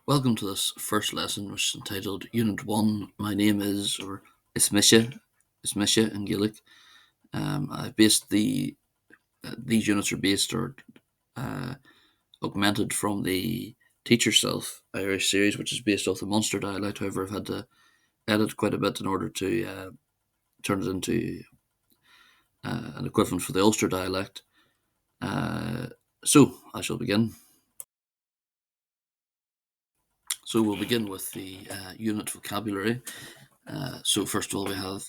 Welcome to this first lesson, which is entitled Unit 1. My name is, or Ismisha in Gaelic. I've based these units are based or uh, augmented from the Teach Yourself Irish series, which is based off the Munster dialect. However, I've had to edit quite a bit in order to turn it into an equivalent for the Ulster dialect. So I shall begin. So we'll begin with the unit vocabulary. So first of all, we have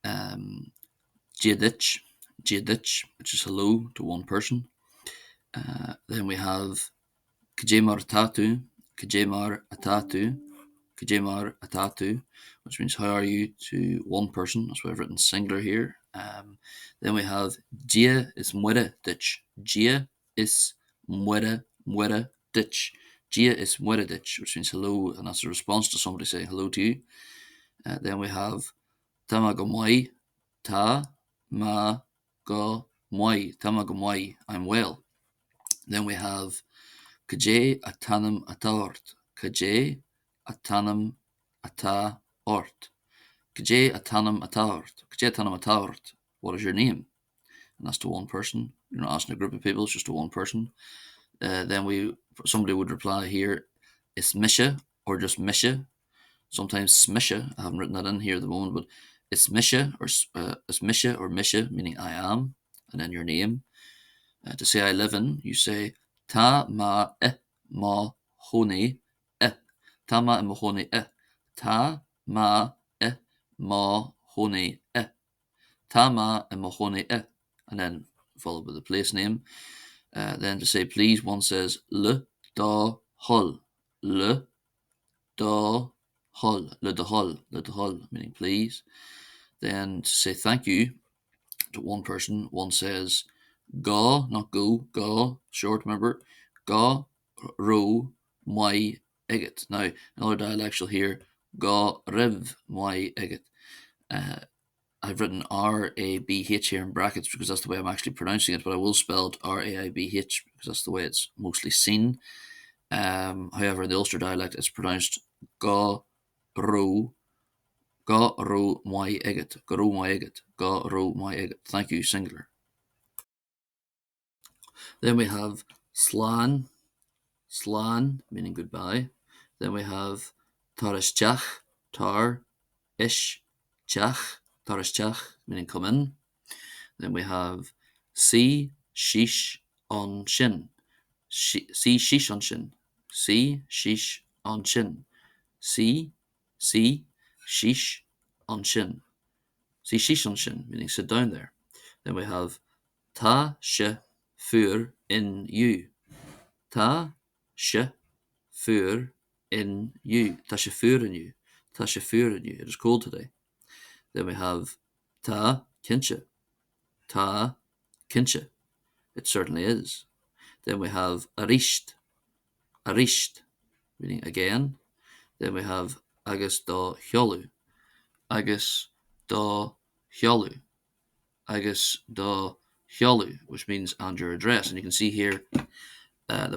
um, Jadich, which is hello to one person. Then we have Kajemar Tatu, Kajemar Atatu, Kajemar Atatu, which means how are you to one person. That's why I've written singular here. Then we have Gia is muere ditch. Gia is muere ditch. Gia is muere ditch, which means hello, and that's a response to somebody saying hello to you. Then we have Tamagomai, Ta Ma Go Moi, Tamago Moi, I'm well. Then we have Kajay Atanam Atort, Kajay Atanam Ata Ort, Kajay Atanam Atort, Kajay Atanam Atort, what is your name? And that's to one person. You're not asking a group of people, it's just to one person. Then somebody would reply here, it's Misha or just Misha. Sometimes Smisha, I haven't written that in here at the moment, but it's Misha or Misha, meaning I am, and then your name. To say I live in, you say Ta ma ma hone Ta ma hone Ta ma ma hone Ta ma hone and then followed with the place name. Then to say please, one says Le da hol. Le da hol. Le da hol. Le da hol, meaning please. Then to say thank you to one person, one says Ga, not go, Ga, short, remember, Ga ro my eget. Now, another dialectal here, Ga riv my eget. I've written R-A-B-H here in brackets because that's the way I'm actually pronouncing it, but I will spell it R-A-I-B-H because that's the way it's mostly seen. However, in the Ulster dialect, it's pronounced Ga ro my eget. Ga ro my eget. Ga ro my eget. Thank you, singular. Then we have Slan, meaning goodbye. Then we have Tarischach, Tar, Ish, Chach, Tarischach, meaning come in. Then we have Si, Shish, on Shin. Si, Shish on Shin. Si, Shish on Shin. Si, Shish on Shin. Si, Shish on Shin, meaning sit down there. Then we have Ta, She, Fur, in you. Ta, She, Fur, in you. Ta, She, Fur, in you. Ta, She, Fur, in you. It is cold today. Then we have Ta, Kinche. Ta, Kinche. It certainly is. Then we have Arisht, meaning again. Then we have Agus da Hjolu, Agus da Hjolu, Agus da Hjolu, which means and your address. And you can see here that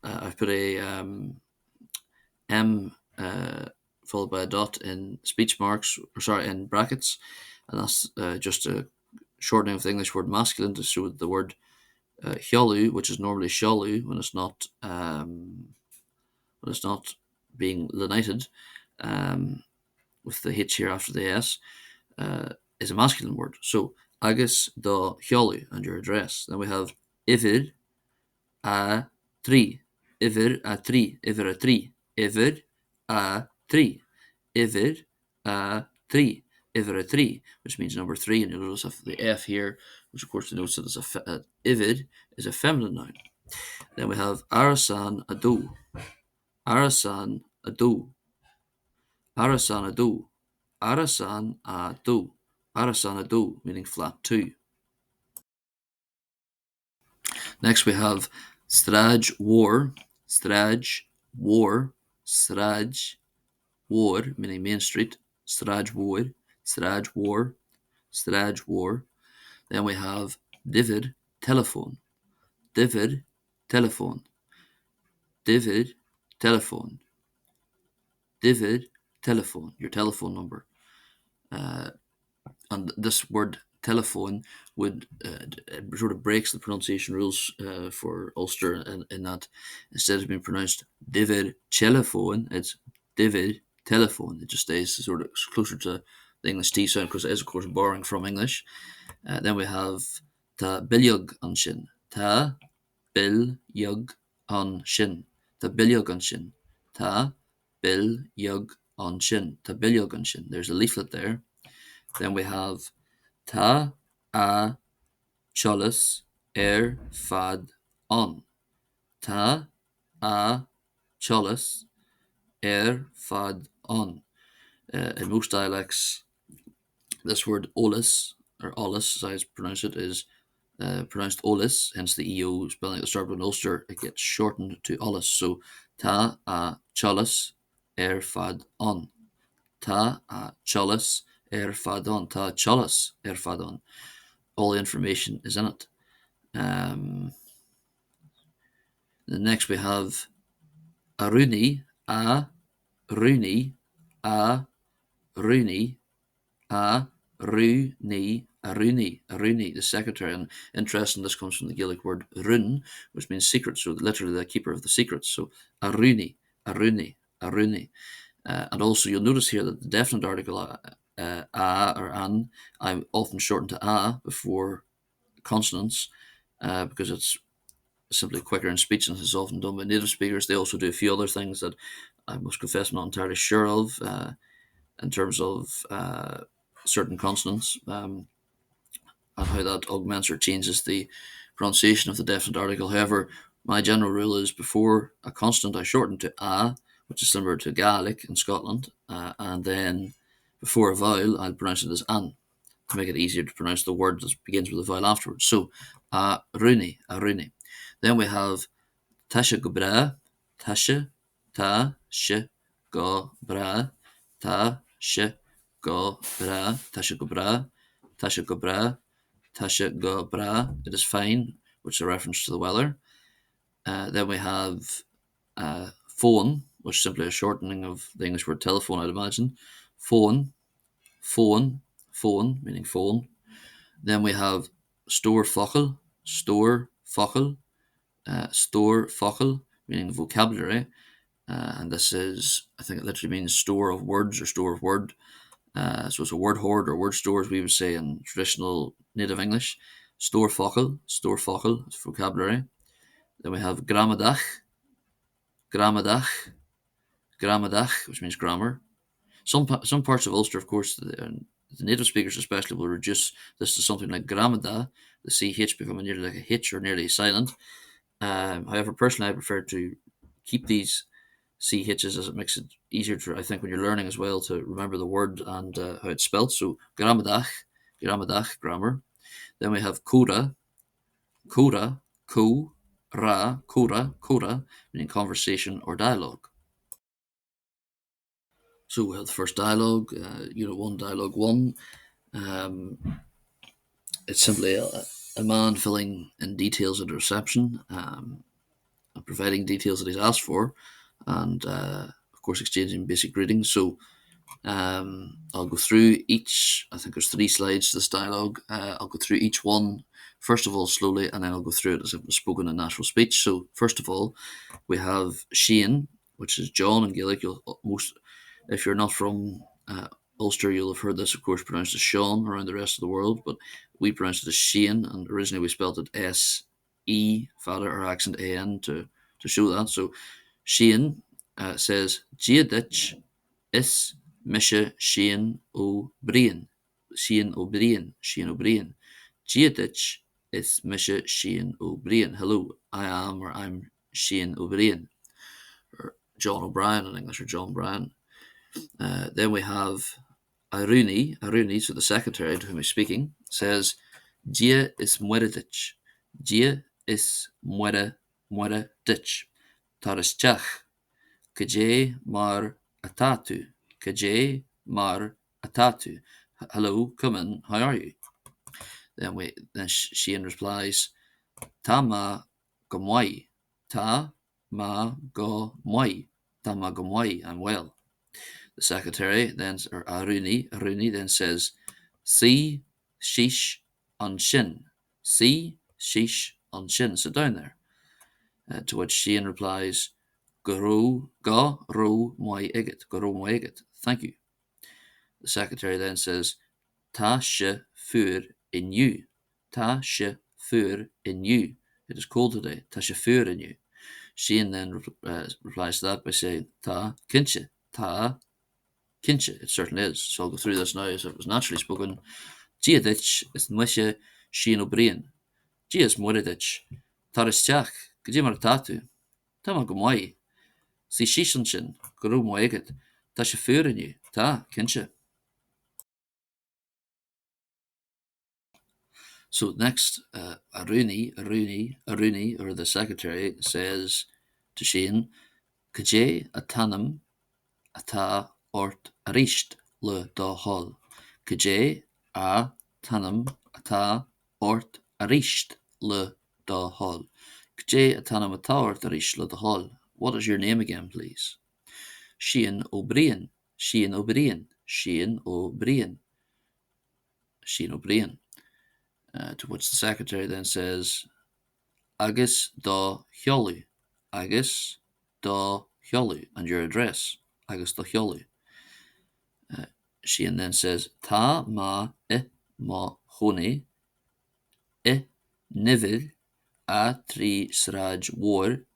I've put a M followed by a dot in speech marks, in brackets, and that's just a shortening of the English word masculine to show the word Hjolu, which is normally Shalu when it's not being lenited, with the H here after the S, is a masculine word. So agus da Hjolu and your address. Then we have Ivir a tri, Ivir a tri, Ivir a tri, Ivir a tri, Ivir a tri, Ivir a tri, which means number three, and you'll notice the F here, which of course denotes that Ivid is a feminine noun. Then we have Arasan Adu, Arasan Adu, Arasan Adu, Arasan Adu, Arasan Adu, meaning flat two. Next we have Straj War, Straj War, Straj War, meaning Main Street, Straj War, Straj War, Straj War. Then we have Divid Telephone, Divid Telephone, Divid telephone. Divid, telephone, your telephone number. And this word telephone would sort of breaks the pronunciation rules for Ulster in that instead of being pronounced Divid telephone, it's Divid telephone. It just stays sort of closer to the English T sound because it is, of course, borrowing from English. Then we have ta biljug an sin. Ta biljug an sin. Ta biljug an sin. Ta biljug an sin. Ta biljug an sin. There's a leaflet there. Then we have ta a cholas fad on. Ta a cholas fad on. In most dialects, this word olus, or olus, as I pronounce it, is pronounced olus, hence the EO spelling at the start of an Ulster, it gets shortened to olus. So ta a cholas fad on. Ta a cholas fad on. Ta cholas fad on. All the information is in it. The next we have Aruni, Rooney, Rooney, Rooney, the secretary. And interesting, this comes from the Gaelic word run, which means secret, so literally the keeper of the secrets. So Rooney. And also you'll notice here that the definite article a or an, I often shorten to a before consonants because it's simply quicker in speech and is often done by native speakers. They also do a few other things that I must confess I'm not entirely sure of in terms of certain consonants and how that augments or changes the pronunciation of the definite article. However, my general rule is before a consonant I shorten to a, which is similar to Gaelic in Scotland, and then before a vowel I'll pronounce it as an to make it easier to pronounce the word that begins with a vowel afterwards. So, Rooney. Then we have Tasha go bra, Tasha, ta, she, go bra, ta, she, go bra, Tasha go bra, Tasha go bra, Tasha go bra. It is fine, which is a reference to the weather. Then we have phone, which is simply a shortening of the English word telephone, I'd imagine. Phone, meaning phone. Then we have store focal, meaning vocabulary. And this is, I think it literally means store of words or store of word. So it's a word hoard or word store, as we would say in traditional native English. Store focal, is vocabulary. Then we have gramadach, which means grammar. Some parts of Ulster, of course, the native speakers especially will reduce this to something like gramada, the CH becoming nearly like a hitch or nearly silent. However, personally, I prefer to keep these CHs as it makes it easier to, I think, when you're learning as well, to remember the word and how it's spelled. So gramadach, grammar. Then we have kura, ko, ra, kura, meaning conversation or dialogue. So we have the first dialogue, Unit 1, Dialogue 1. It's simply a man filling in details at a reception and providing details that he's asked for, and of course exchanging basic greetings. So I'll go through each. I think there's 3 slides to this dialogue. I'll go through each one first of all slowly, and then I'll go through it as if it was spoken in natural speech. So first of all, we have Shane, which is John in Gaelic. If you're not from Ulster, you'll have heard this, of course, pronounced as Sean around the rest of the world, but we pronounced it as Shane, and originally we spelled it S-E, father or accent A-N to show that. So Shane says, Giadich is Misha Shane O'Brien. Shane O'Brien. Giadich is Misha Shane O'Brien. Hello, I'm Shane O'Brien. Or John O'Brien in English, or John Bryan. Then we have Aruni, so the secretary to whom he's speaking, says, Gia is mueredich. Gia is mueredich. Tarischach. Kajay mar atatu. Kajay mar atatu. Hello, come in, how are you? Then Sheehan replies, Ta ma gamwai. Ta ma go moi. Ta ma go moi, I'm well. The secretary then, or Aruni then says, see, sheesh, on shin. See, sheesh, on shin. Sit down there. To which Sheehan replies, ga ro moi eget. Go ro moi eget. Thank you. The secretary then says, ta she fur in you. Ta she fur in you. It is cold today. Ta she fur in you. Sheehan then replies to that by saying, ta kinche. Ta kinche. It certainly is. So I'll go through this now as it was naturally spoken. Gia ditch is nwishe Sheehan O'Brien. Gia is moridich. Taristiach. Gajimar tatu. Tama gumwai. Si shishanshin. Guru moeget. Ta she fur in you. Ta kinche. So next, Aruni, or the secretary, says to Sheehan, Kajé a tanam ata ort arisht le da hall. Kajé a tanam ata ort arisht le da hall. Kajé a tanam ata ort arisht le da hall. What is your name again, please? Sheehan O'Brien. Sheehan O'Brien. Sheehan O'Brien. Sheehan O'Brien. To which the secretary then says, Agus da Hiolu. Agus da Hiolu. And your address. Agus da Hiolu. Sheehan then says, Ta ma hone nivid a tri sraj war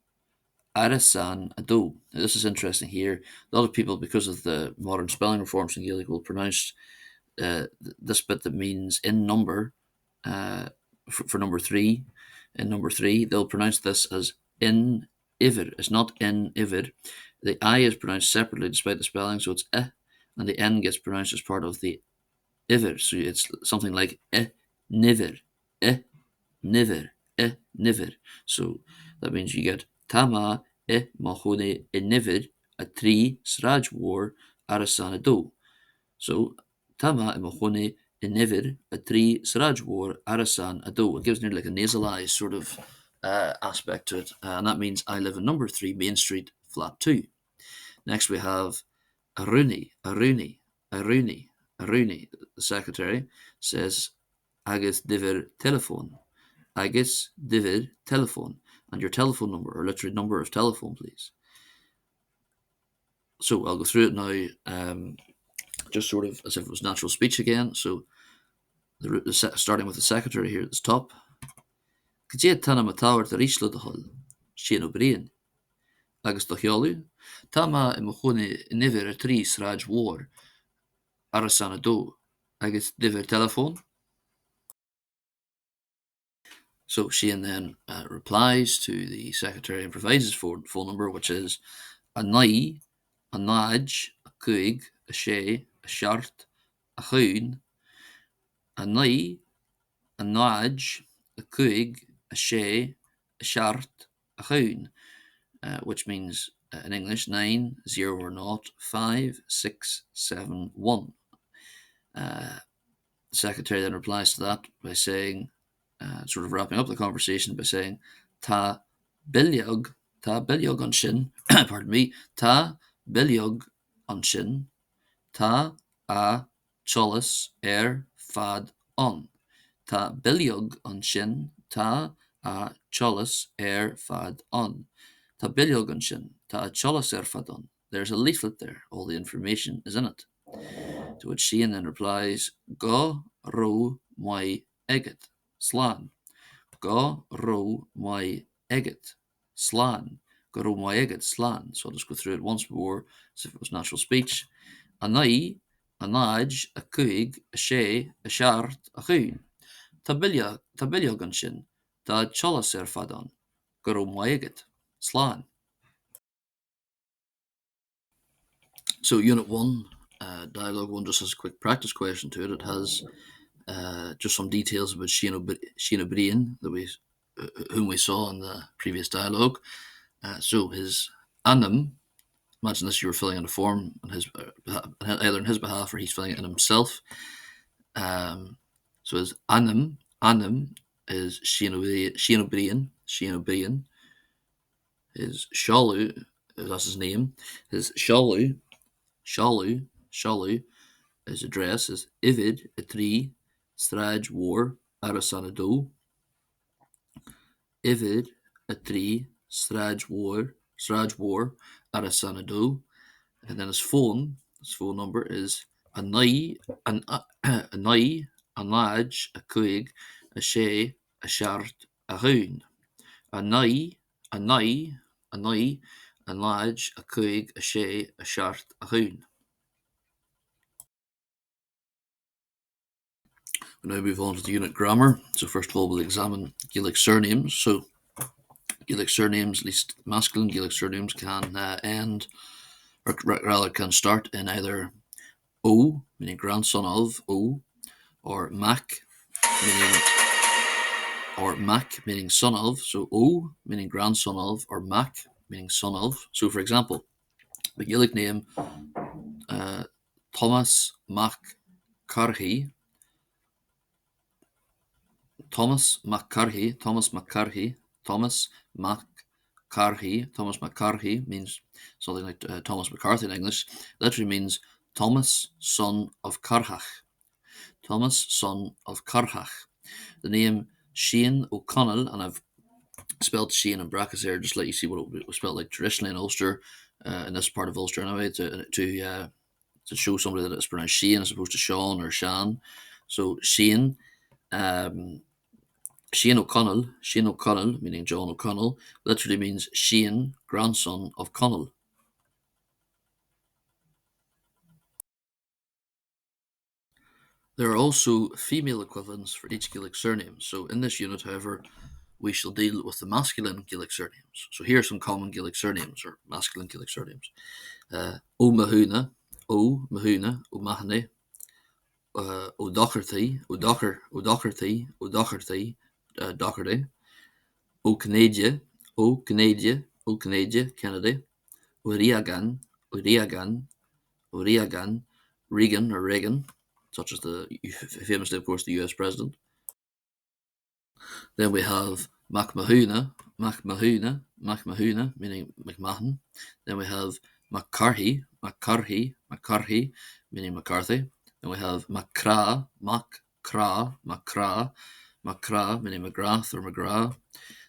arasan ado. Now, this is interesting here. A lot of people, because of the modern spelling reforms in Gaelic, will pronounce this bit that means in number for number three. In number three, they'll pronounce this as in ivid. It's not in ivid. The I is pronounced separately despite the spelling, so it's and the N gets pronounced as part of the ivid. So it's something like niver, niver, niver. So that means you get Tama mahone niver a tri sraj war arasan do. So Tama mahone niver a tri sraj war arasan ado. It gives nearly like a nasalized sort of aspect to it, and that means I live in number 3 Main Street, flat 2. Next we have Aruni. The secretary says, Agus diver telephone. Agus diver telephone. And your telephone number, or literally number of telephone, please. So I'll go through it now, just sort of as if it was natural speech again. So starting with the secretary here at the top. Kajé tana matawar the richlo the hall. Sheehan O'Brien. Agus do Hiolu. Tama imachone niver a tri sraj war. Arasan do. Agus diver telephone. So Sheehan then replies to the secretary and provides his phone number, which is a nai, a naj, a cuig, a she, a shart, a chuin, a nai, a naj, a cuig, a she, a shart, a chuin, which means in English 9, 0 or not, 5, 6, 7, 1. The secretary then replies to that by saying, sort of wrapping up the conversation by saying, Ta biliog on shin, pardon me, Ta biliog on shin, Ta a cholas fad on. Ta biliog on shin, Ta a cholas fad on. Ta biliog on shin, Ta a cholas fad on. There's a leaflet there. All the information is in it. To which Sheehan then replies, Go ro moi eget. Slán. Go ro moi eget. Slán. Go ro moi eget. Slán. So I'll just go through it once more as if it was natural speech. A nai, a naj, a cuig, a she, a shart, a chuin. Ta bilio gan sin. Ta cholas fadon. Go ro moi eget. Slán. So Unit 1, Dialogue 1 just has a quick practice question to it. It has just some details about Sheehan O'Brien whom we saw in the previous dialogue. So his anam, imagine this, you were filling in a form on his either on his behalf or he's filling it in himself. So his anam is Sheehan O'Brien. His Shalu, that's his name. His Shalu, his address is Ivid a Tree, Straj War, Arasanado. Ivid a Tree, Straj War, Arasanado. And then his phone number is a nai, a nai, a laj, a cuig, a she, a shart, a hoon. A nai, a nai, a nai, a laj, a cuig, a she, a shart, a hoon. We now move on to the unit grammar. So first of all, we'll examine Gaelic surnames. So Gaelic surnames, at least masculine Gaelic surnames, can end, or rather can start in either O, meaning grandson of O, or Mac, meaning meaning son of. So O meaning grandson of, or Mac meaning son of. So for example, the Gaelic name Thomas Mac Carhy, Thomas MacCarthy, Thomas MacCarthy, Thomas MacCarthy, Thomas MacCarthy means something like Thomas McCarthy in English. Literally means Thomas, son of Carhach. Thomas, son of Carhach. The name Shane O'Connell, and I've spelled Shane in brackets there, just let you see what it was spelled like traditionally in Ulster, in this part of Ulster anyway, to show somebody that it's pronounced Shane as opposed to Sean or Shan. So Shane, um, Shane O'Connell, meaning John O'Connell, literally means Shane, grandson of Connell. There are also female equivalents for each Gaelic surname. So in this unit, however, we shall deal with the masculine Gaelic surnames. So here are some common Gaelic surnames, or masculine Gaelic surnames. O'Mahuna, O'Mahuna, O'Mahony, O'Docherty, Docherty, O'Canadian, Kennedy, O'Riagan, Regan or Reagan, such as the famously, of course, the U.S. president. Then we have Macmahuna, meaning McMahon. Then we have McCarthy, meaning McCarthy. Then we have Macra, meaning McGrath or McGrath.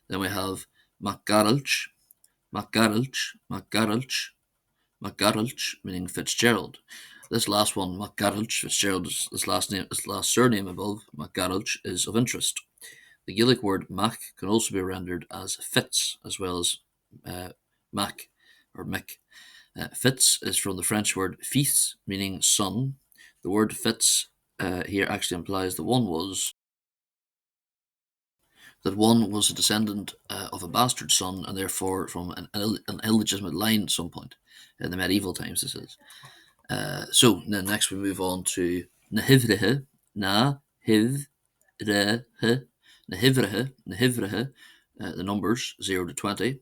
Then we have McGaralch, meaning Fitzgerald. This last one, McGaralch Fitzgerald, this last surname above McGaralch is of interest. The Gaelic word Mac can also be rendered as Fitz, as well as Mac or Mick. Fitz is from the French word fils, meaning son. The word Fitz here actually implies that one was a descendant of a bastard son, and therefore from an illegitimate line at some point in the medieval times. This is. So then next we move on to Nahivrehe, Nahivrehe, the numbers 0 to 20.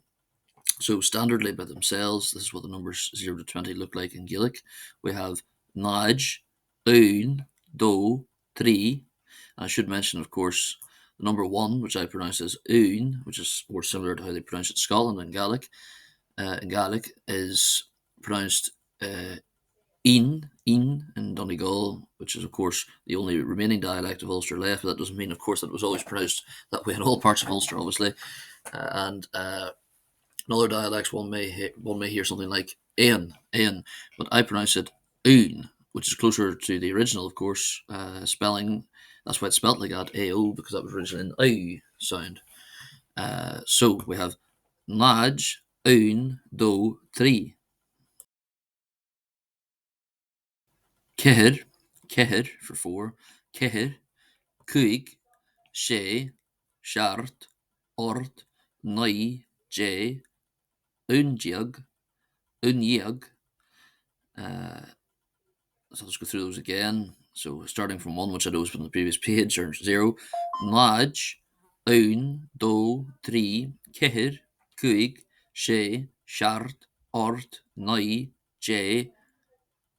So standardly by themselves, this is what the numbers 0 to 20 look like in Gaelic. We have Naj, Un, Do, Tri. I should mention, of course, the number 1, which I pronounce as Un, which is more similar to how they pronounce it in Scotland and Gaelic. In Gaelic is pronounced in Donegal, which is, of course, the only remaining dialect of Ulster left. But that doesn't mean, of course, that it was always pronounced that way in all parts of Ulster, obviously. And in other dialects, one may hear something like Ain, but I pronounce it Un, which is closer to the original, of course, spelling. That's why it's spelt like that, AO, because that was originally an I sound. So we have Naj, Un, Do, Tri. Kehir for 4, Kehir, Cuig, She, Shart, Ort, Nai, J, Unjiag, Unyiag. So let's go through those again. So starting from 1, which I know was from the previous page, or 0. Naj, Un, Do, Tri, Kehir, Cuig, She, Shart, Ort, Nai, J,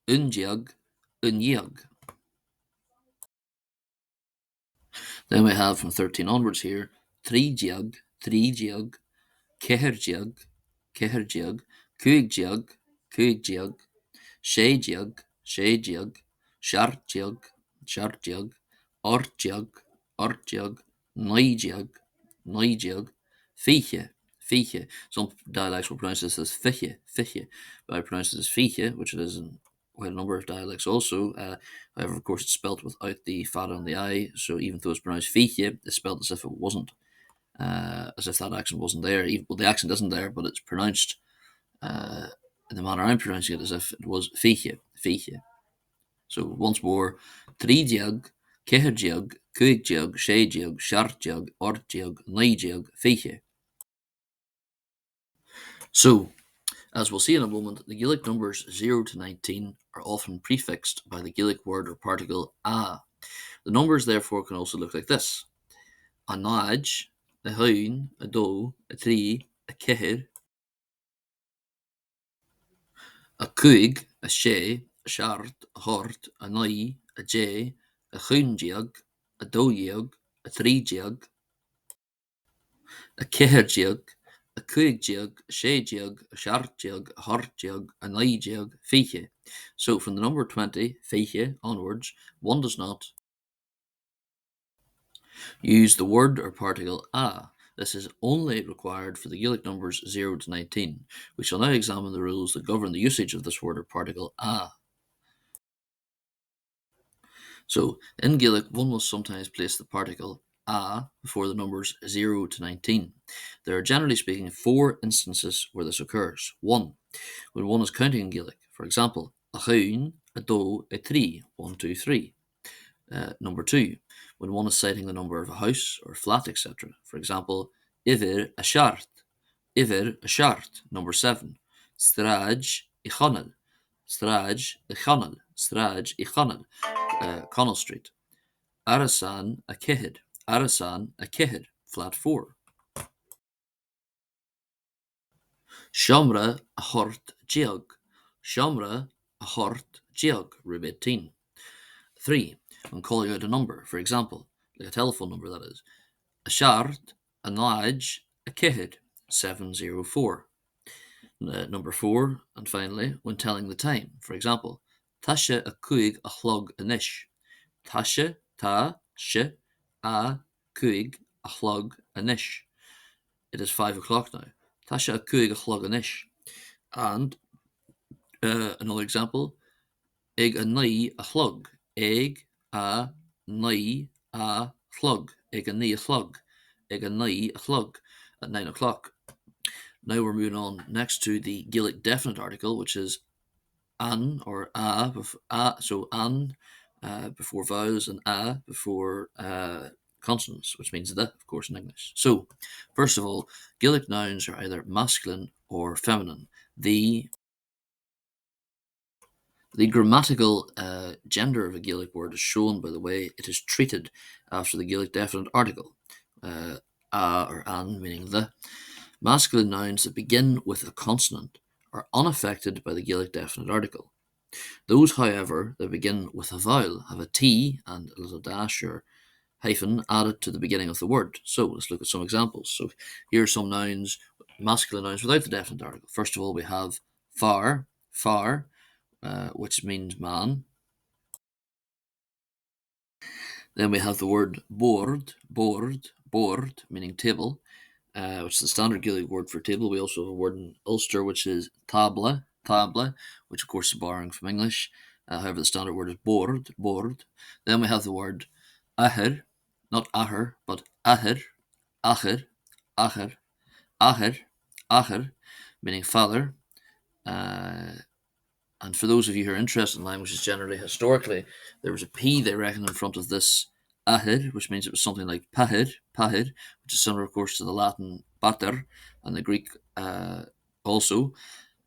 Unjiag, Unyiag. Then we have from 13 onwards here, Tríjiag, Céirjiag, ceithre déag, cuaig déag, sé déag, sé déag, seart déag, seart déag, ort déag, ort déag, naoi déag, naoi déag, fiche, fiche. Some dialects will pronounce this as fiche, fiche, but I pronounce it as fiche, which it is in quite a number of dialects also. However, of course, it's spelt without the fat on the I, so even though it's pronounced fiche, it's spelled as if it wasn't, as if that accent wasn't there. Well, the accent isn't there, but it's pronounced uh, in the manner I'm pronouncing it as if it was fiche, fiche. So once more, trí déag, ceithre déag, cuaig déag, sé déag, seart déag, ort déag, naoi déag, fiche. So, as we'll see in a moment, the Gaelic numbers 0 to 19 are often prefixed by the Gaelic word or particle a. The numbers therefore can also look like this: a náid, a herein, a dó, a trí, a ceithre, a cuaig, a sé, a seart, a hort, a naoi, a dé, a chúndeag, a dóéag, a trídeag, a ceithredeag, a cuaigdeag, a sédeag, a seartdeag, a hortdeag, a naoideag, fiche. So from the number 20, fiche, onwards, one does not use the word or particle a. This is only required for the Gaelic numbers 0 to 19. We shall now examine the rules that govern the usage of this word or particle a. So in Gaelic, one will sometimes place the particle a before the numbers 0 to 19. There are generally speaking 4 instances where this occurs. 1. When one is counting in Gaelic. For example, a chaun, a dó, a trí, 1, 2, 3. Number 2. When one is citing the number of a house or flat, etc. For example, iver a seart, iver a seart. Number 7. Straj I chonel, straj I chonel, straj I chonel. Connell Street. Arasan a Kihid. Arasan a Kihid. Flat 4. Shamra a Hort Geog. Shamra a Hort Geog. Room 18. 3. When calling out a number, for example, like a telephone number that is. A Shard, a Naj, a Kihid. 704. Number 4. And finally, when telling the time, for example, Tasha a Kuig a Chlog a Nish. Tasha, ta, she, a, cuig, a chlog, a nish. It is 5 o'clock now. Tasha a cuig a chlog a nish. And another example, ig a nai a chlog. Ig a nai a chlog. Ig a nai a chlog. Ig a nai a chlog at 9 o'clock. Now we're moving on next to the Gaelic definite article, which is an or so an before vowels and a before consonants, which means the, of course, in English. So, first of all, Gaelic nouns are either masculine or feminine. The grammatical gender of a Gaelic word is shown by the way it is treated after the Gaelic definite article, a or an meaning the. Masculine nouns that begin with a consonant are unaffected by the Gaelic definite article. Those, however, that begin with a vowel have a T and a little dash or hyphen added to the beginning of the word. So let's look at some examples. So here are some nouns, masculine nouns without the definite article. First of all, we have far, far, which means man. Then we have the word board, board, board, meaning table, which is the standard Gaelic word for table. We also have a word in Ulster, which is table, table, which of course is borrowing from English. However, the standard word is board, board. Then we have the word ahir, not ahir, but ahir, ahir, ahir, ahir, ahir, meaning father. Uh, and for those of you who are interested in languages generally, historically, there was a P, they reckon, in front of this ahid, which means it was something like pahid, pahid, which is similar, of course, to the Latin pater and the Greek also.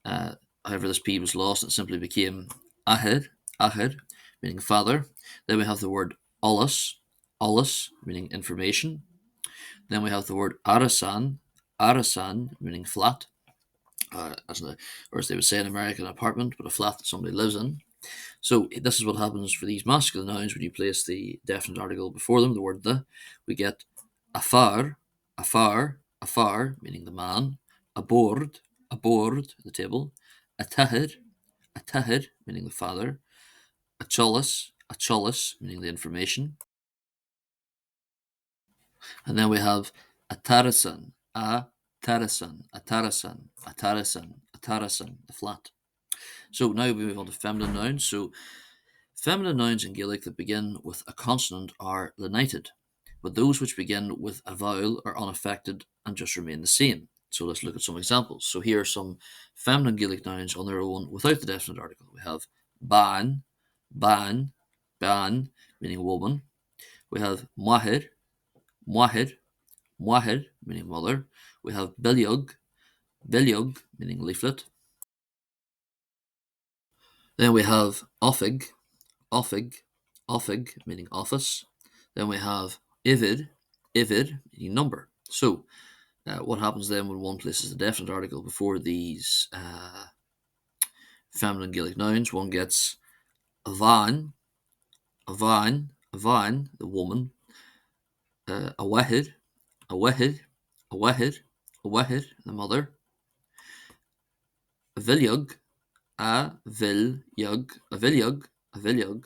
However, this P was lost and it simply became ahid, ahid, meaning father. Then we have the word olus, olus, meaning information. Then we have the word arasan, arasan, meaning flat. Or as they would say in America, an apartment, but a flat that somebody lives in. So this is what happens for these masculine nouns when you place the definite article before them, the word the. We get afar, afar, afar, meaning the man, aboard, a board, the table, a tahir, meaning the father, a cholas, meaning the information, and then we have a tarasan, the flat. So now we move on to feminine nouns. So feminine nouns in Gaelic that begin with a consonant are lenited, but those which begin with a vowel are unaffected and just remain the same. So let's look at some examples. So here are some feminine Gaelic nouns on their own without the definite article. We have ban, ban, ban, meaning woman. We have mahir, mahir, mahir, meaning mother. We have bilyug, bilyug, meaning leaflet. Then we have offig, offig, offig, meaning office. Then we have ivid, ivid, meaning number. So, what happens then when one places a definite article before these feminine Gaelic nouns? One gets a van, a van, a van, the woman, a wehid, a wehid, a wehid, a wehid, the mother, a vilyug, a vilyug, a vilyug, a vilyug,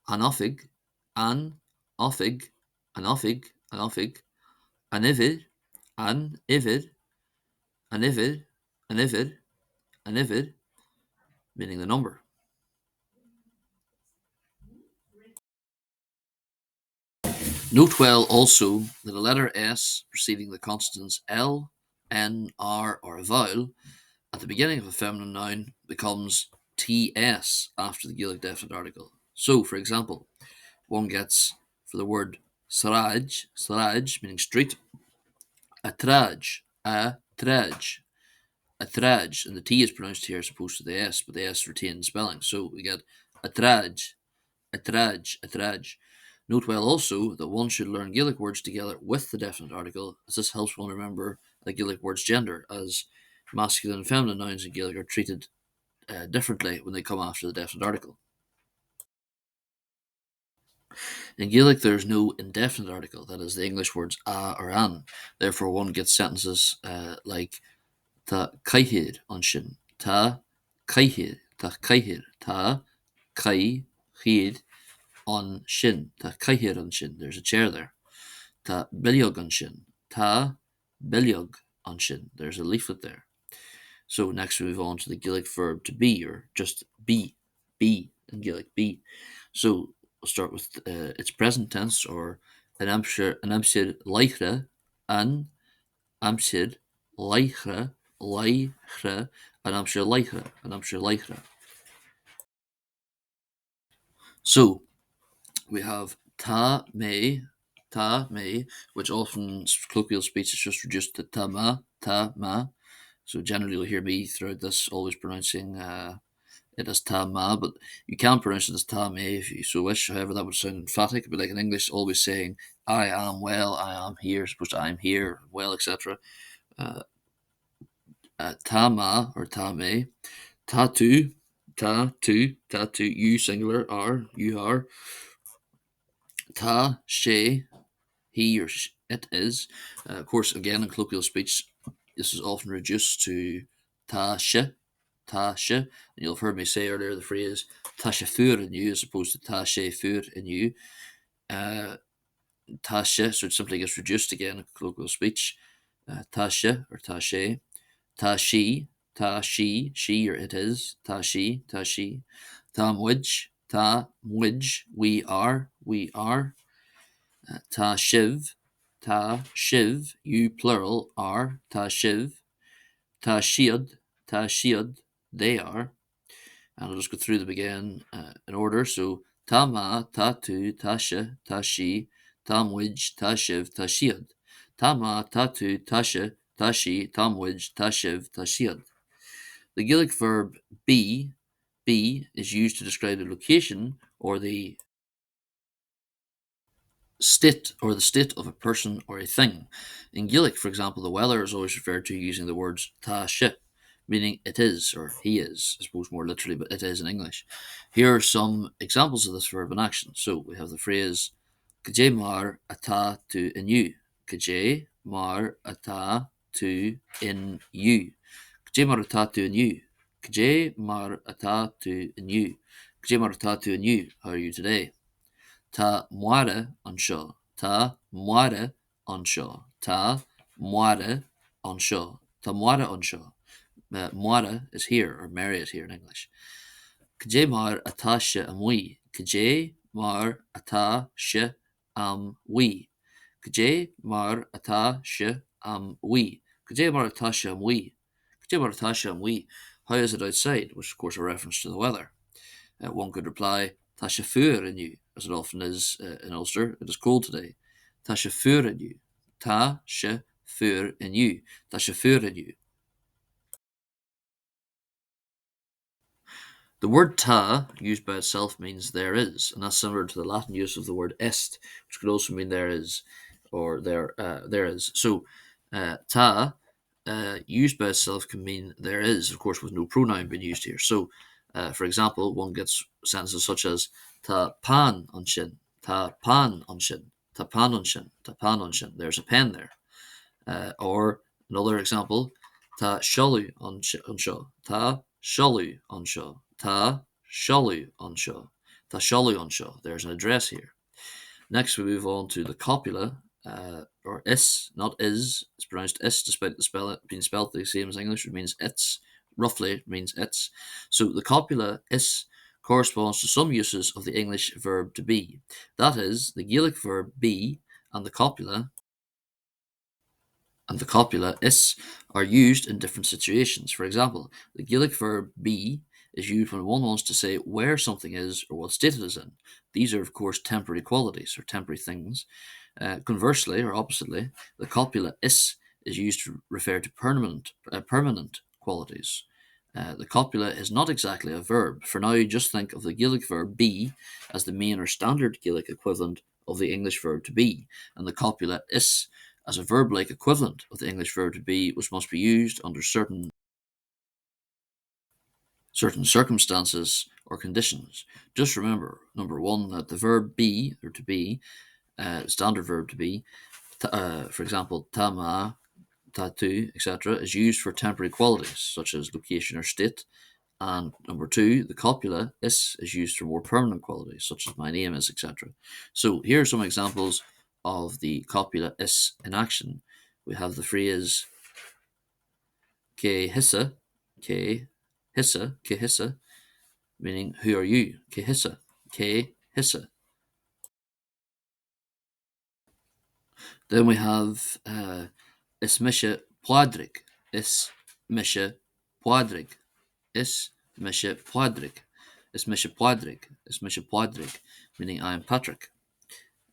an offig, an offig, an offig, an offig, an ivid, an ivid, an ivid, an ivid, an ivid, meaning the number. Note well also that a letter S preceding the consonants L, N, R, or a vowel at the beginning of a feminine noun becomes TS after the Gaelic definite article. So, for example, one gets for the word saraj, saraj meaning street, a traj, a traj, a traj, and the T is pronounced here as opposed to the S, but the S retains spelling. So we get a traj, a traj, a traj. Note well also that one should learn Gaelic words together with the definite article, as this helps one remember the Gaelic word's gender, as masculine and feminine nouns in Gaelic are treated differently when they come after the definite article. In Gaelic, there is no indefinite article, that is, the English words a or an. Therefore, one gets sentences like Tá caithfidh an sin, Tá caithfidh, Tá caithfidh, Tá caithfidh an sin, Tá caithfidh an sin. There's a chair there. Tá bileog an sin, Tá bileog an sin. There's a leaflet there. So next we move on to the Gaelic verb to be, or just be in Gaelic, be. So we'll start with its present tense, or an amsir leichre, an amsir leichre, leichre, an amsir leichre, an amsir leichre. So we have ta me, which often colloquial speech is just reduced to ta ma. So generally you'll hear me throughout this always pronouncing it as ta ma, but you can pronounce it as ta me if you so wish. However, that would sound emphatic, but like in English, always saying I am well, I am here, as opposed to I'm here, well, etc. Ta ma or ta me, tattoo, tattoo, you singular, are, you are, ta she, he or it is. Of course, again in colloquial speech, this is often reduced to ta she, and you'll have heard me say earlier the phrase ta she fur in you as opposed to ta she fur in you. Ta she, so it simply gets reduced again in colloquial speech. Ta she or ta she, ta she, she or it is, ta she, ta mwij, we are, ta shiv, you plural are, ta shiv, ta shiad, they are. And I'll just go through them again in order. So ta ma, ta tu, ta she, ta she, ta mwij, ta shiv, ta shiad. Ta ma, ta tu, ta she, ta she, ta mwij, ta shiv, ta shiad. The Gaelic verb be is used to describe the location or the state of a person or a thing. In Gaelic, for example, the weather is always referred to using the words ta she, meaning it is or he is, I suppose more literally, but it is in English. Here are some examples of this verb in action. So we have the phrase Kajé mar ata tu in you. Kajé mar ata tu in you. Gé mar atá tú aniu. Gé mar atá tú aniu. Gé mar atá tú aniu. How are you today? Tá muire anseo. Tá muire anseo. Tá muire anseo. Tá muire anseo. Muire is here, or Mary is here in English. Gé mar atá se am wi. Gé mar atá se am wi. Gé mar atá se am wi. Gé mar atá se am wi. Gé mar atá se am wi. How is it outside? Which is, of course, a reference to the weather. One could reply, Tá se fuair inniu, as it often is in Ulster. It is cold today. Tá se fuair inniu. Tá se fuair inniu. Tá se fuair inniu. The word ta, used by itself, means there is, and that's similar to the Latin use of the word est, which could also mean there is, or there is. So, ta, used by itself, can mean there is, of course, with no pronoun being used here. So, for example, one gets sentences such as ta pan on shin, ta pan on shin, ta pan on shin, ta pan on shin. There's a pen there. Or another example, tá seolú anseo, tá seolú anseo, tá seolú anseo, tá seolú anseo. There's an address here. Next, we move on to the copula, or is, not is. It's pronounced is, despite the being spelled the same as English. It means it's. Roughly, it means it's. So the copula is corresponds to some uses of the English verb to be. That is, the Gaelic verb be and the copula is are used in different situations. For example, the Gaelic verb be is used when one wants to say where something is or what state it is in. These are, of course, temporary qualities or temporary things. Conversely, or oppositely, the copula is used to refer to permanent qualities. The copula is not exactly a verb. For now, just think of the Gaelic verb be as the main or standard Gaelic equivalent of the English verb to be, and the copula is as a verb-like equivalent of the English verb to be, which must be used under certain circumstances or conditions. Just remember, number one, that the verb be, or to be, standard verb to be, for example, tama, tatu, etc., is used for temporary qualities such as location or state. And number two, the copula is used for more permanent qualities such as my name is, etc. So here are some examples of the copula is in action. We have the phrase ke hissa, meaning who are you? Ke hissa. Then we have is misha pladrik, is misha pladrik, is misha pladrik, is misha pladrik, is misha pladrik, meaning I am Patrick.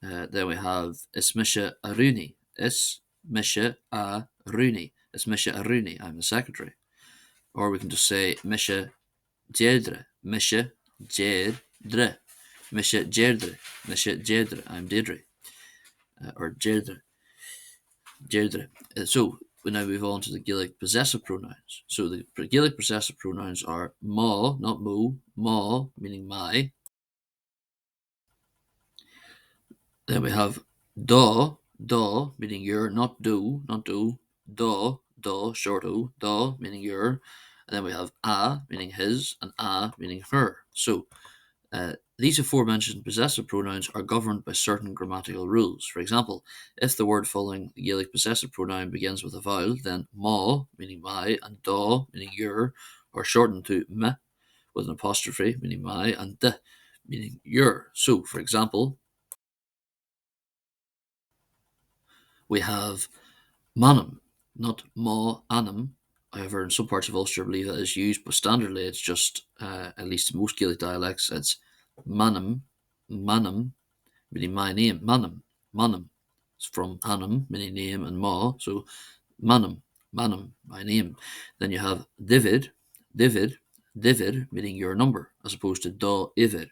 Then we have is misha aruni, is misha aruni, is misha aruni, I'm the secretary. Or we can just say misha Deirdre, Misha, Deirdre, Misha, Deirdre, Misha, Deirdre. I'm Deirdre, or Deirdre, Deirdre. So we now move on to the Gaelic possessive pronouns. So the Gaelic possessive pronouns are ma, not mo, ma, meaning my. Then we have da, meaning your, not do, da, short o, da, meaning your. And then we have a, meaning his, and a, meaning her. So these aforementioned possessive pronouns are governed by certain grammatical rules. For example, if the word following the Gaelic possessive pronoun begins with a vowel, then ma, meaning my, and da, meaning your, are shortened to me with an apostrophe, meaning my, and de, meaning your. So, for example, we have manum, not ma anum. However, in some parts of Ulster, I believe that is used, but standardly it's just, at least in most Gaelic dialects, it's manum, meaning my name, manum. It's from anum, meaning name, and ma, so manum, my name. Then you have divid, meaning your number, as opposed to da ivid,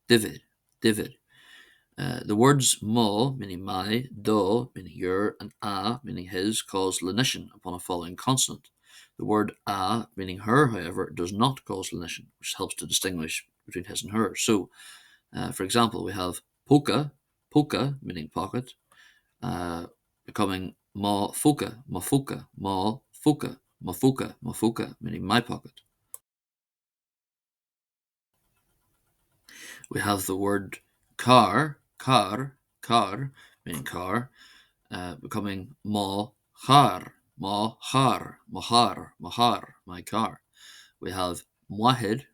divid. The words ma, meaning my, da, meaning your, and a, meaning his, cause lenition upon a following consonant. The word a, meaning her, however, does not cause lenition, which helps to distinguish between his and her. So, for example, we have polka, meaning pocket, becoming ma foca, ma foca, Mafuka, mafuka, meaning my pocket. We have the word car, meaning car, becoming mahar, my car. We have muahid,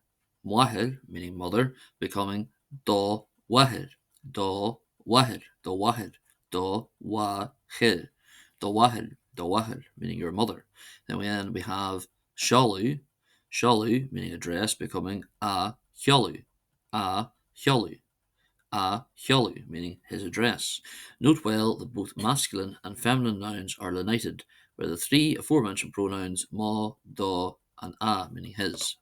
meaning mother, becoming wahid, wahid, wahid, meaning your mother. Then we have shalu, meaning address, becoming hiolu, a hiolu, meaning his address. Note well that both masculine and feminine nouns are lenited, where the three aforementioned pronouns ma, da, and a, meaning his.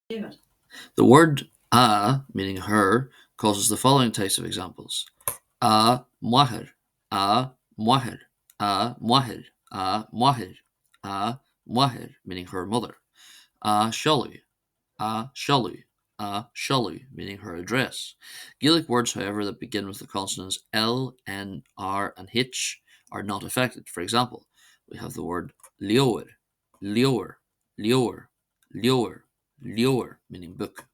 The word a, meaning her, causes the following types of examples: a muahir, a muahir, a muahir, a muahir, a muahir, meaning her mother; a shalu, a shalu, a shalu, meaning her address. Gaelic words, however, that begin with the consonants L, N, R, and H are not affected. For example, we have the word leor, leor, leor, leor, leor, meaning book.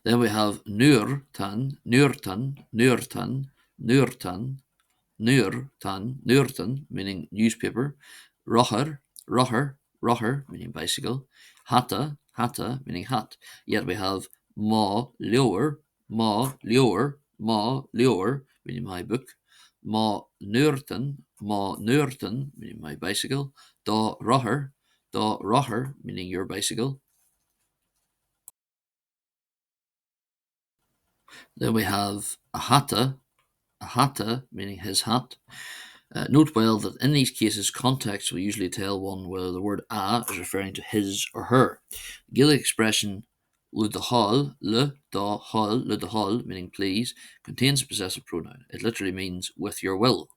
Then we have nuachtán, nuachtán, nuachtán, nuachtán, nuachtán, meaning newspaper; rocher, meaning bicycle; hata, meaning hat. Yet we have ma leor, meaning my book; nuachtán, meaning my bicycle; rocher, meaning your bicycle. Then we have a hata, meaning his hat. Note well that in these cases, context will usually tell one whether the word a is referring to his or her. Gaelic expression le dahal, meaning please, contains a possessive pronoun. It literally means with your will.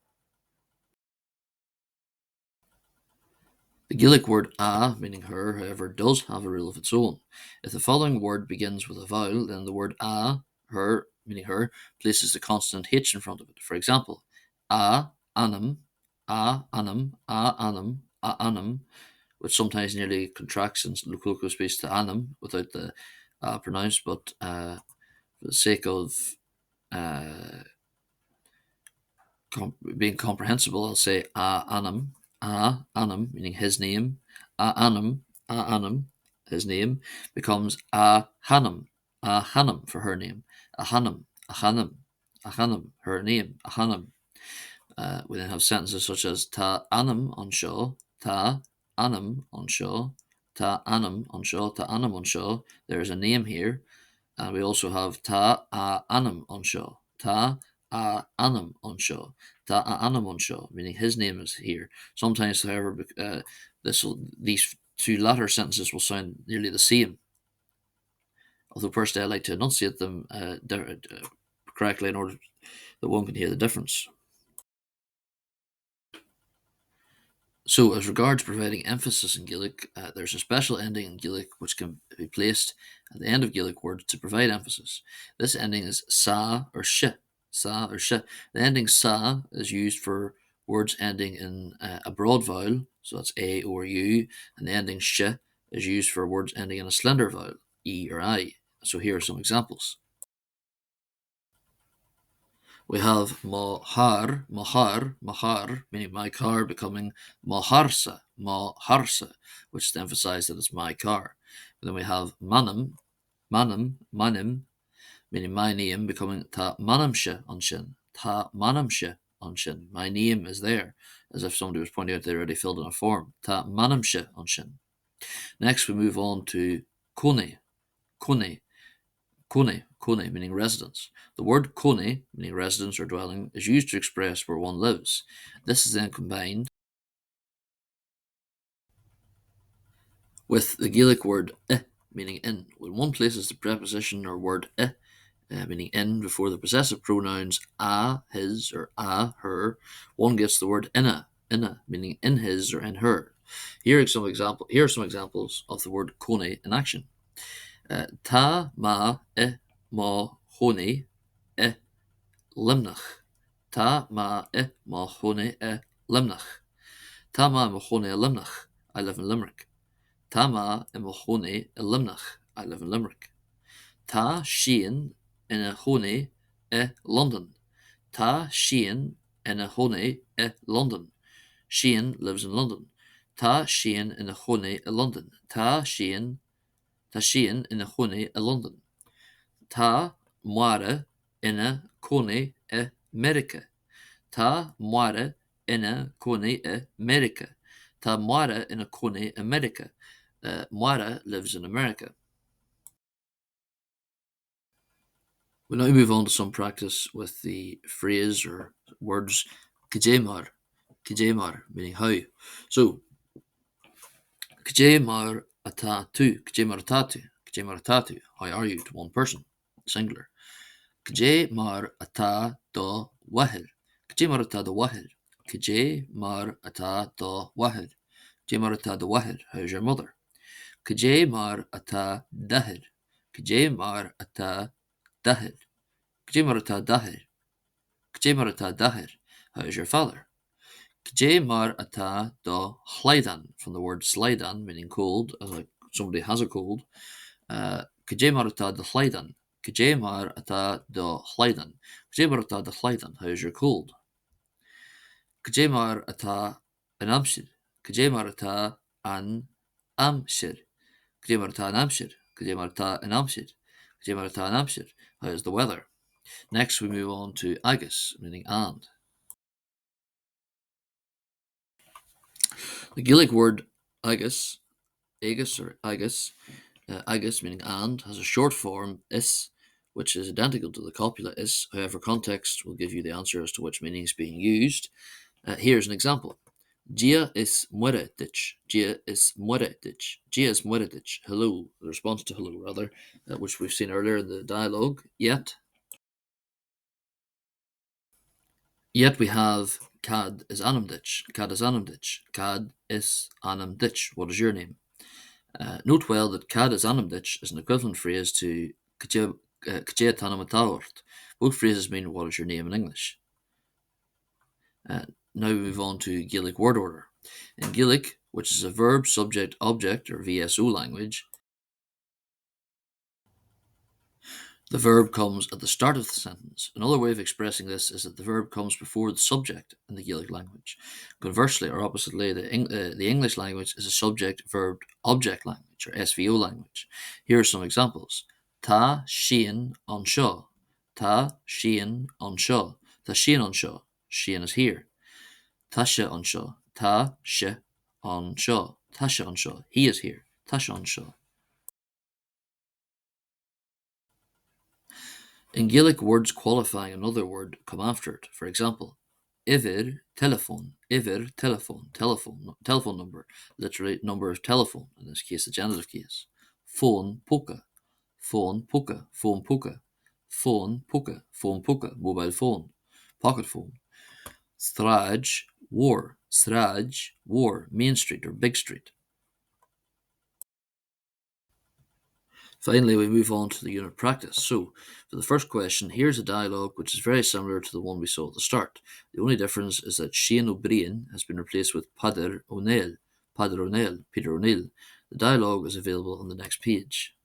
The Gaelic word a, meaning her, however, does have a rule of its own. If the following word begins with a vowel, then the word a, her, meaning her, places the consonant h in front of it. For example, anum, which sometimes nearly contracts in local space to anum without the pronounced, but for the sake of uh, being comprehensible, I'll say anum, meaning his name; anum, his name, becomes a hannum for her name; a hannum, her name; a hannum. We then have sentences such as ta anum on shaw, ta anum on shaw, ta anum on shaw, ta anum on shaw. There is a name here. And we also have ta a anum on shaw, ta a anum on shaw, ta a anum on shaw, meaning his name is here. Sometimes, however, these two latter sentences will sound nearly the same. Although personally I like to enunciate them correctly in order that one can hear the difference. So, as regards providing emphasis in Gaelic, there's a special ending in Gaelic which can be placed at the end of Gaelic words to provide emphasis. This ending is sa or shi. Sa or shi. The ending sa is used for words ending in a broad vowel, so that's a or u, and the ending shi is used for words ending in a slender vowel, e or I. So, here are some examples. We have mahar, meaning my car, becoming maharsa, which is to emphasize that it's my car. And then we have manim, meaning my name, becoming ta manamshe on shin. My name is there, as if somebody was pointing out they already filled in a form. Ta manamshe on shin. Next, we move on to kone, kone, meaning residence. The word kone, meaning residence or dwelling, is used to express where one lives. This is then combined with the Gaelic word meaning in. When one places the preposition or word meaning in, before the possessive pronouns a, his, or a, her, one gets the word inna, meaning in his or in her. Here are some examples of the word kone in action. Ta ma ma hone limnach. Tá ma má chóna limnach. Tá ma chóna limnach. I live in Limerick. Tá ma má chóna limnach. I live in Limerick. Tá Shean ina chóna London. Tá Shean ina chóna London. Shean lives in London. Tá Shean ina chóna London. Tá Shean ina chóna London. Tá muara ina chóna America. Tá muara ina chóna America. Tá muara ina chóna America. Muara lives in America. We now move on to some practice with the phrase or words kajemar, meaning how. So, kajemar atatu, how are you to one person, singular. Kajemar ata do wahid, kajemar ata do wahid, kajemar ata do wahid, kajemar ata do wahid, how's your mother? Kajemar ata dahid, kajemar ata dahid. Kajemar dahir. How is your father? Kajemar ata do chleidan, from the word sleidan, meaning cold, as like somebody has a cold. Kajemar ata do chleidan. Kajemar ata do chleidan. Kajemar ata do chleidan. How is your cold? Kajemar ata an amshir. Kajemar ata an amshir. Kajemar ata an amshir. Kajemar ata an amshir. Kajemar ata an amshir. How is the weather? Next, we move on to agus, meaning and. The Gaelic word agus, agus meaning and, has a short form is, which is identical to the copula is. However, context will give you the answer as to which meaning is being used. Here's an example. Gia is mueredich. Gia is mueredich. Gia is mueredich. Hello, the response to hello, rather, which we've seen earlier in the dialogue. Yet we have Cad is Anamditch. Cad is Anamditch. Cad is Anamditch. What is your name? Note well that Cad is Anamditch is an equivalent phrase to Kje Tanamatawart. Both phrases mean what is your name in English. Now we move on to Gaelic word order. In Gaelic, which is a verb, subject, object, or VSO language, the verb comes at the start of the sentence. Another way of expressing this is that the verb comes before the subject in the Gaelic language. Conversely, or oppositely, the English language is a subject-verb-object language, or SVO language. Here are some examples. Tá Shean an seo. Tá Shean an seo. Tá Shean an seo. Shean is here. Tá se an seo. Tá se an seo. Tá se an seo. He is here. Tá se an seo. In Gaelic, words qualifying another word come after it. For example, Ivir telephone, telephone number, literally number of telephone, in this case the genitive case. Phone puka, phone puka, phone puka, phone puka, phone puka, mobile phone, pocket phone. Straj, war, main street or big street. Finally, we move on to the unit practice. So, for the first question, here's a dialogue which is very similar to the one we saw at the start. The only difference is that Shane O'Brien has been replaced with Peter O'Neill. The dialogue is available on the next page.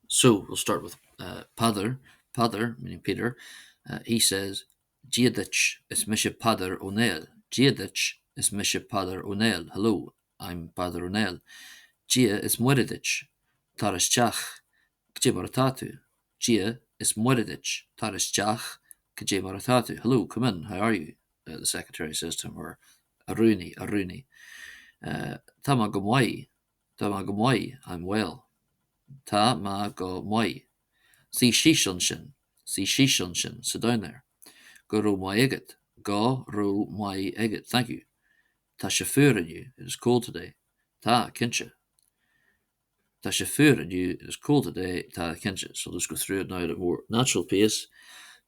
So, we'll start with Peter, meaning Peter. He says, Giadich is Misha Peter O'Neill. Giadich is Misha Peter O'Neill. Hello, I'm Peter O'Neill. Gia is Mueredich, Taras Chach, Kjemaratatu. Gia is Mueredich, Taras Chach, Kjemaratatu. Hello, come in, how are you? The secretary says to him, or Aruni. Tama Gomwai, I'm well. Ta ma go moi. See shishunshin, sit down there. Go ro my eget, thank you. Ta in you, it is cold today. Ta kincha. Tá sé fuair aniu, it is cold today, tá cinse. So let's go through it now at a more natural pace.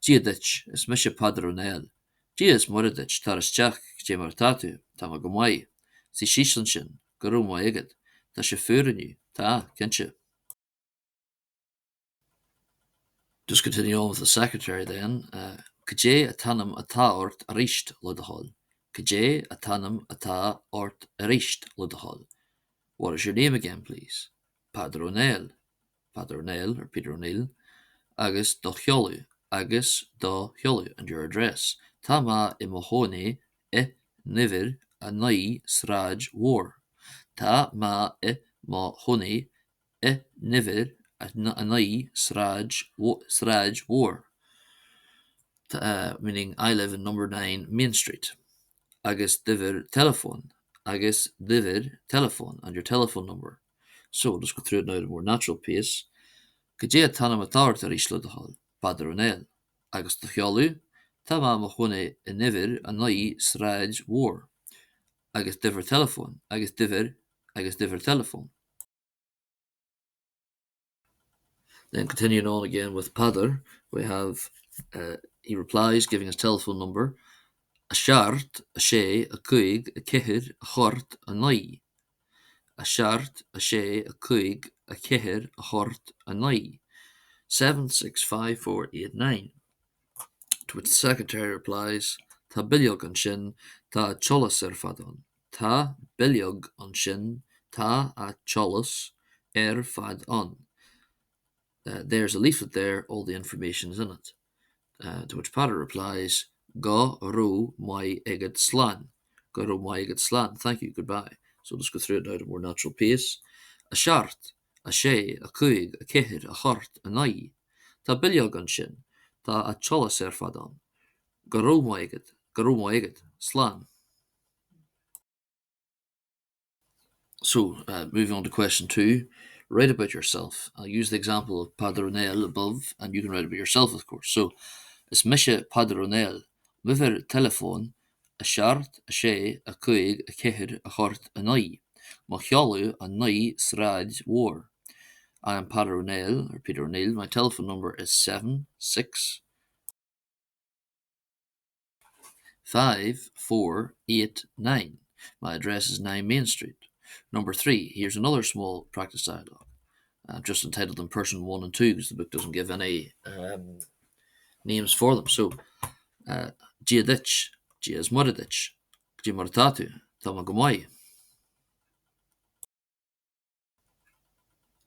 Giadich is Misha Padre O'Neill. Gia is Muradich, Taras Chach, Jamar Tatu, Tama Gomai. Si Shishanshin, Garum Waigad. Tá sé fuair aniu, tá cinse. Just continue on with the secretary then. Kajé atanam ata ort arisht ludahol. Kajé atanam ata ort arisht ludahol. What is your name again, please? Padre O'Neill. Padre O'Neill, or Peter O'Neill. Agus do Chiolu. Agus do Chiolu. And your address. Tama imohone e niver a nai sraj war. Ta ma e mohone e niver a nai sraj war. Meaning I live in number 9 Main Street. Agus diver telephone. Agus diver telephone. And your telephone number. So let's go through it now at a more natural pace. Kajé tanam atar tar ishludahal, Padre O'Neill. Agus do Chiolu, Tama mohone e niver a nai sraj war. Agus diver telephone. Agus diver telephone. Then continuing on again with Padre, we have he replies, giving his telephone number. A shart, a she, a cuig, a kihir, a chort, a nai. A shart, a she, a cuig, a kihir, a chort, a nai. 765489. To which the secretary replies, Ta biliog an sin, ta cholas fadon. Ta biliog an sin, ta a cholas fadon. There's a leaflet there, all the information is in it. To which Padre replies, Go ru mai eget slan. Go ru mai eget slan. Thank you, goodbye. So let's go through it now at a more natural pace. A shart, a she, a cuig, a kihir, a chort, a nai. Ta biliog an sin, ta a cholas fadon. Go ru mai eget slan. So, moving on to question 2. Write about yourself. I'll use the example of Padre O'Neill above, and you can write about yourself, of course. So, is mishe Padre O'Neill, miver telephone, a shart, a she, a cuig, a kihir, a chort, a nai. Ma chialu a nai srad war. I am Padre O'Neill, or Peter O'Neill. My telephone number is 7654889. My address is 9 Main Street. Number 3, here's another small practice dialogue. I've just entitled them person 1 and 2 because the book doesn't give any names for them. So, Giadich, Gias Muradich, Gimartatu, Tamagomai.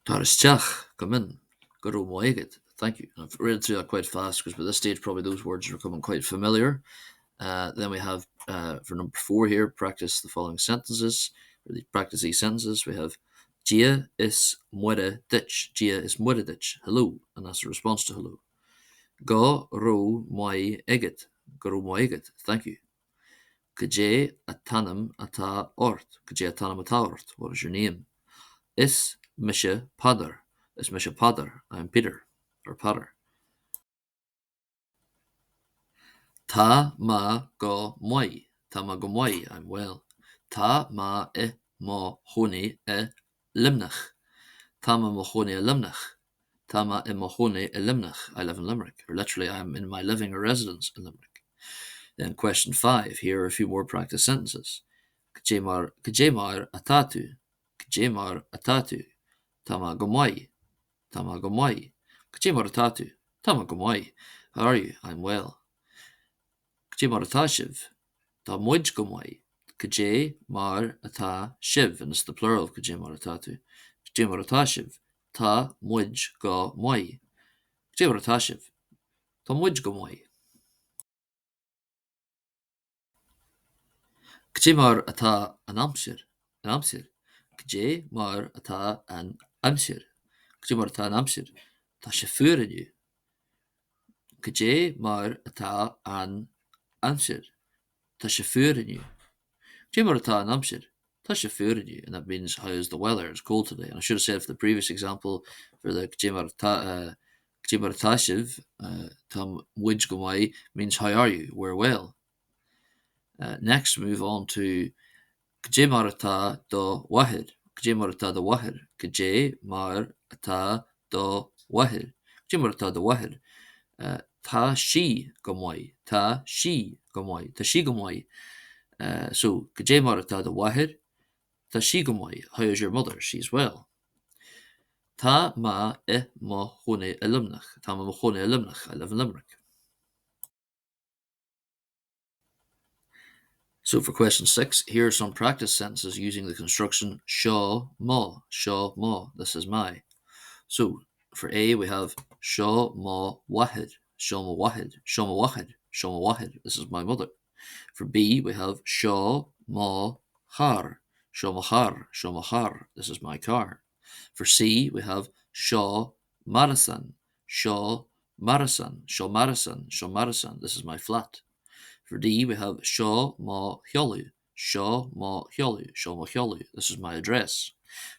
Tarischach, come in, Guru Moegit. Thank you. I've read through that quite fast because by this stage probably those words are becoming quite familiar. Then we have, for number 4 here, practice the following sentences, or practice these sentences. We have Gia is muere ditch. Gia is muere ditch. Hello. And that's a response to hello. Go ro moi eget. Go ro moi eget. Thank you. Kajé atanam ata ort. Kajé atanam ata ort. What is your name? Is misha padar. Is misha padar. I'm Peter. Or Padar. Ta ma go moi. Ta ma go moi. I'm well. Ta ma e mo honi e limnach. Ta ma mo honi e limnach. Ta ma e mo honi e limnach. I live in Limerick. Or literally, I'm in my living or residence in Limerick. Then question 5. Here are a few more practice sentences. Kajemar atatu. Kajemar atatu. Tama go moi. Tama go moi. Kajemar atatu. Tama go moi. How are you? I'm well. Kajé mar atá sibh, tá muid go mai. Kajé mar atá sibh, and it's the plural of kajé mar atá tú. Kajé mar atá sibh, tá muid go mai. Kajé mar atá sibh, tá muid go mai. Kajé mar atá an amsir. Kajé mar atá an amsir. Kajé mar atá an amsir, tá sé fuair iniu. Kajé mar atá an amsir. Tá sé fuair iniu. Kajé mar atá an amsir. Tá sé fuair iniu. And that means how is the weather? It's cold today. And I should have said for the previous example, for the kajé mar atá sibh, tá muid go mai means how are you? We're well. Next, we move on to kajé mar atá do wahir. Kajé mar atá do wahir. Kajé mar atá do wahir. Kajé mar atá do wahir. Tá sí go mai. Tá sí go mai. Tá sí go mai. So, kajé mar atá do wahir. Tá sí go mai. How is your mother? She's well. Tá ma mo chune ilumnach. Tá ma mo chune ilumnach. I live in Limerick. So for question 6, here are some practice sentences using the construction seo ma. Seo ma. This is my. So for A, we have seo ma wahid. Seo ma wahid. Seo ma wahid. Seo ma wahid. This is my mother. For B, we have seo ma har. Seo ma har. Seo ma har. This is my car. For C, we have seo marasan. Seo marasan. Seo marasan. Seo marasan. This is my flat. For D, we have seo ma heolu. Seo ma heolu. Seo ma heolu. This is my address.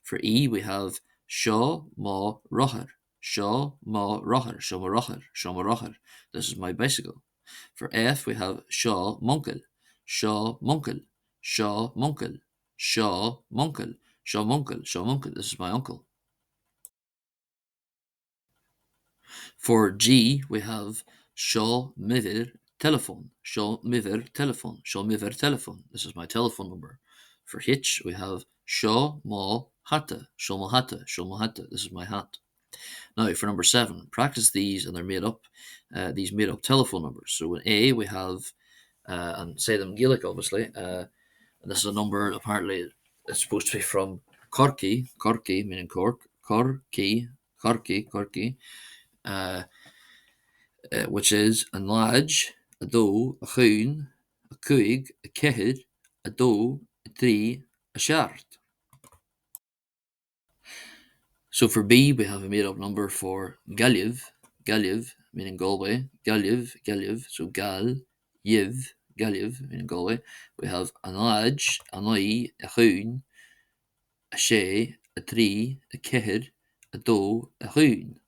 For E, we have seo ma rocher. Seo ma rocher. Seo ma rocher. Seo ma rocher. This is my bicycle. For F, we have seo monkel. Seo monkel. Seo monkel. Seo monkel. Seo monkel. Seo monkel. This is my uncle. For G, we have seo mivir telephone. Seo mivir telephone. Seo mivir telephone. This is my telephone number. For H, we have seo mo hatte. Seo mo hatte. Seo mo hatte. This is my hat. Now, for number 7, practice these, and they're made up. These made up telephone numbers. So in A, we have, and say them Gaelic, obviously. And this is a number. Apparently, it's supposed to be from Corky. Corky meaning Cork. Corky. Corky. Corky. Which is an láid, a dó, a chuún, a cuig, a ceithid, a dó, a trí, a seart. So for B, we have a made-up number for Gailliv, Gailliv meaning Galway, Gailliv, Gailliv, so Gal, Yiv, Gailliv meaning Galway. We have an láid, a naí, a chuún, a sé, a trí, a ceithid, a dó, a chuún.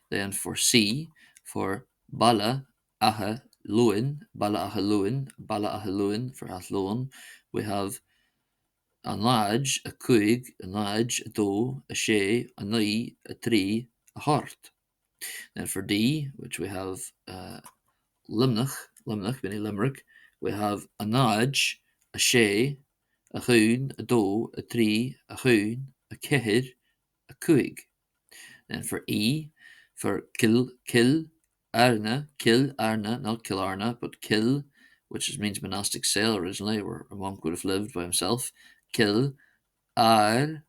Then for C, for Bala, Aha, Luin, Bala Aha Luin, Bala Aha Luin for Athlone, we have an láid, a cuig, an láid, a dó, a sé, a naí, a trí, a hart. Then for D, which we have Limnach, Limnach meaning Limerick, we have an láid, a sé, a chuún, a dó, a trí, a chuún, a ceithid, a cuig. And for E, for kill, Arna, not Killarna, but kill, which means monastic cell originally, where a monk would have lived by himself. Kill, Ar,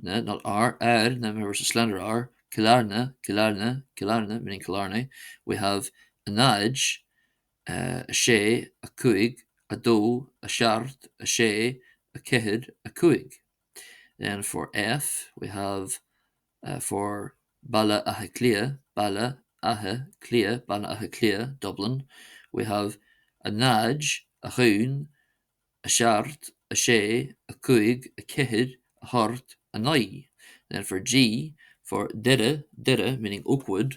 not R, Ar, now remember it's a slender R. Killarna, meaning Killarney. We have a nudge, a sé, a cuig, a dó, a shart, a sé, a ceithid, a cuig. Then for F, we have for Bala Aha Clia, Bala Aha Clia, Bala Aha Clia, Dublin, we have a nudge, a chuún, a shart, a sé, a cuig, a ceithid, a hart, a naí. Then for G, for Didda, meaning Oakwood,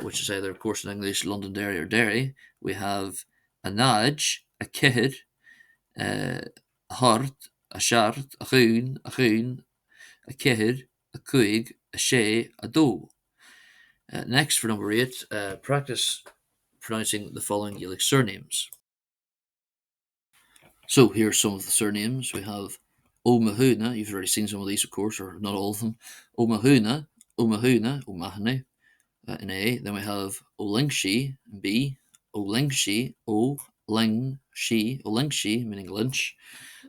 which is either, of course, in English, Londonderry or Derry, we have a nudge, a ceithid, a hart, a shart, a chuún, a ceithid, a cuig, a sé, a dó. Next, for number 8, practice pronouncing the following Gaelic surnames. So here are some of the surnames. We have O'Mahuna. You've already seen some of these, of course, or not all of them. O'Mahuna, O'Mahony in A. Then we have O'Lingshi in B. O'Lingshi, O'Lingshi meaning Lynch.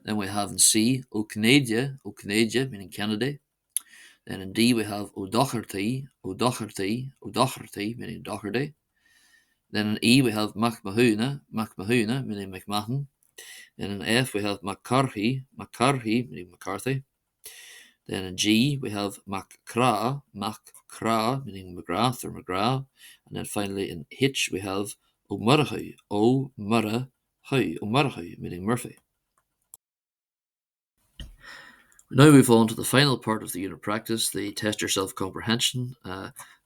Then we have in C, O'Canadia, meaning Kennedy. Then in D we have O'Doherty, meaning Doherty. Then in E we have Macmahuna, meaning McMahon. Then in F we have McCarthy, meaning McCarthy. Then in G we have Macra, meaning McGrath or McGrath. And then finally in H we have O'Murrahu, meaning Murphy. We now move on to the final part of the unit practice, the test your self-comprehension.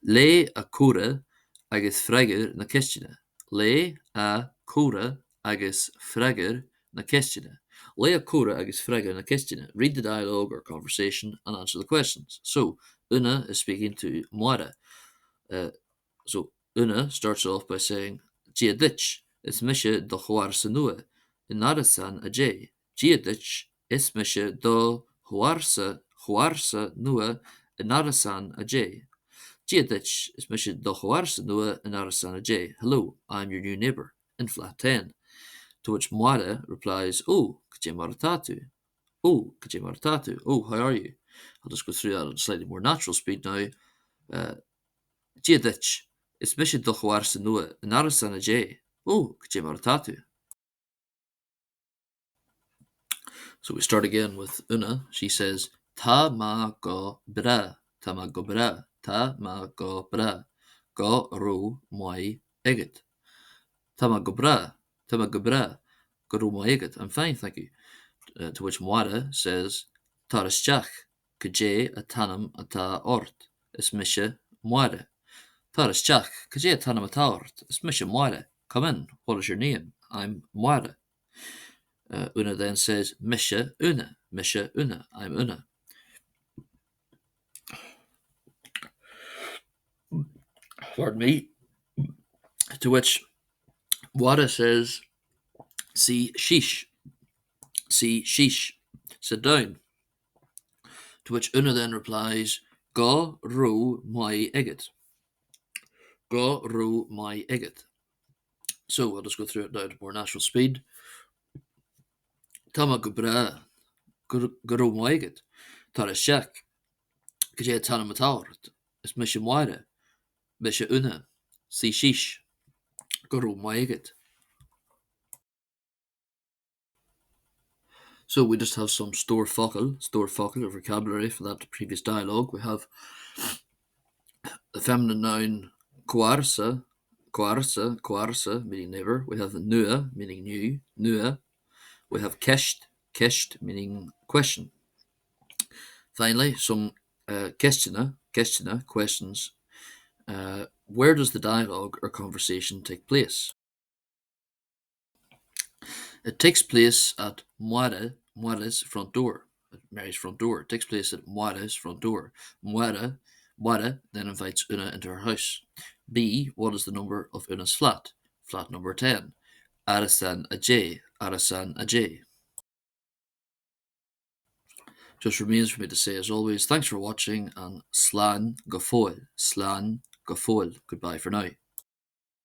Le a cura agus fregar na cistine. Le a cura agus fregar na cistine. Le a cura agus fregar na cistine. Read the dialogue or conversation and answer the questions. So, Una is speaking to Moira. So, Una starts off by saying, Gia ditch, is mishe do chwar sa nua. Inarasan a jay. Gia ditch, is mishe do chwarsa nua in Arasan a J. Ditch is mission dochwarsa nua in Arasan a J. Hello, I'm your new neighbour, in flat 10. To which Moira replies, Oh, Kje Maratatu. Oh, Kje Maratatu. Oh, how are you? I'll just go through that at a slightly more natural speed now. Ditch is mission dochwarsa nua in Arasan a J. Oh, Kje Maratatu. So we start again with Una. She says, Ta ma go bra, ta ma go bra, ta ma go bra, go ro moi eget. Ta ma go bra, ta ma go bra, go ro moi eget. I'm fine, thank you. To which Moira says, Taras jach, kje a tanam a ta ort, is misha Moira. Taras jach, kje a tanam a ta ort, is misha Moira. Come in, what is your name? I'm Moira. Una then says, Misha Una, Misha Una, I'm Una. Pardon me. To which Wada says, See sheesh, see sheesh, sit down. To which Una then replies, Go ro my eget. Go ro my eget. So I'll just go through it now at more natural speed. Tama go bra, go ro my eget. Tara shak, kje tana matart. It's Misha Wada, Misha Una, see sheesh, go ro my eget. So we just have some store focal of vocabulary for that previous dialogue. We have the feminine noun coarsa, coarsa, meaning neighbour. We have nua, meaning new, nua. We have kesht, meaning question. Finally, some questioner, questions. Where does the dialogue or conversation take place? It takes place at Moira's front door. At Mary's front door. It takes place at Moira's front door. Moira then invites Una into her house. B. What is the number of Una's flat? Flat number 10. Arasan a J. Arasan a J. Just remains for me to say, as always, thanks for watching and Slan Gafoil. Slan Gafoil. Goodbye for now.